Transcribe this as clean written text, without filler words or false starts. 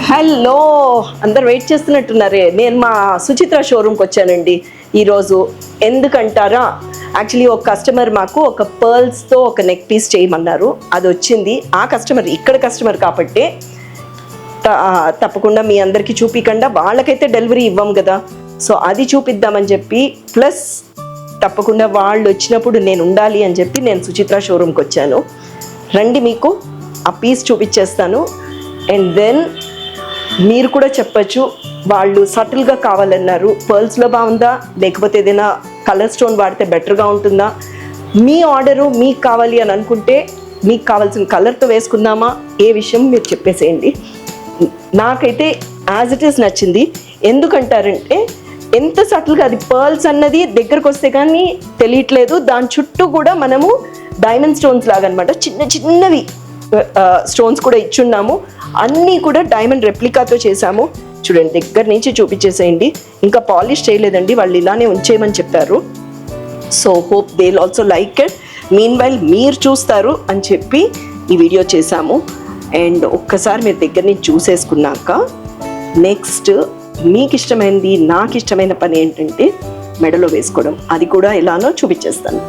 Hello, అందరు wait చేస్తున్నట్టున్నారే. నేను మా సుచిత్ర షోరూమ్కి వచ్చానండి ఈరోజు. ఎందుకంటారా, యాక్చువల్లీ ఒక కస్టమర్ మాకు ఒక పర్ల్స్తో ఒక నెక్ పీస్ చేయమన్నారు. అది వచ్చింది. ఆ కస్టమర్ ఇక్కడ కస్టమర్ కాబట్టి తప్పకుండా మీ అందరికీ చూపించకుండా వాళ్ళకైతే డెలివరీ ఇవ్వం కదా. సో అది చూపిద్దామని చెప్పి, ప్లస్ తప్పకుండా వాళ్ళు వచ్చినప్పుడు నేను ఉండాలి అని చెప్పి నేను సుచిత్ర షోరూమ్కి వచ్చాను. రండి, మీకు ఆ పీస్ చూపించేస్తాను. అండ్ దెన్ మీరు కూడా చెప్పచ్చు, వాళ్ళు సటిల్గా కావాలన్నారు, పర్ల్స్లో బాగుందా లేకపోతే ఏదైనా కలర్ స్టోన్ వాడితే బెటర్గా ఉంటుందా, మీ ఆర్డరు మీకు కావాలి అని అనుకుంటే మీకు కావాల్సిన కలర్తో వేసుకుందామా, ఏ విషయం మీరు చెప్పేసేయండి. నాకైతే యాజ్ ఇట్ ఈస్ నచ్చింది. ఎందుకంటారంటే ఎంత సటిల్గా అది పర్ల్స్ అన్నది దగ్గరకు వస్తే కానీ తెలియట్లేదు. దాని చుట్టూ కూడా మనము డైమండ్ స్టోన్స్ లాగా అనమాట, చిన్న చిన్నవి స్టోన్స్ కూడా ఇచ్చున్నాము. అన్నీ కూడా డైమండ్ రెప్లికాతో చేసాము. చూడండి, దగ్గర నుంచి చూపించేసేయండి. ఇంకా పాలిష్ చేయలేదండి, వాళ్ళు ఇలానే ఉంచేయమని చెప్పారు. So hope they will also like it. Mean while మీరు చూస్తారు అని చెప్పి ఈ వీడియో చేశాము. అండ్ ఒక్కసారి మీరు దగ్గర నుంచి చూసేసుకున్నాక నెక్స్ట్ మీకు ఇష్టమైనది, నాకు ఇష్టమైన పని ఏంటంటే మెడలో వేసుకోవడం. అది కూడా ఎలానో చూపించేస్తాను.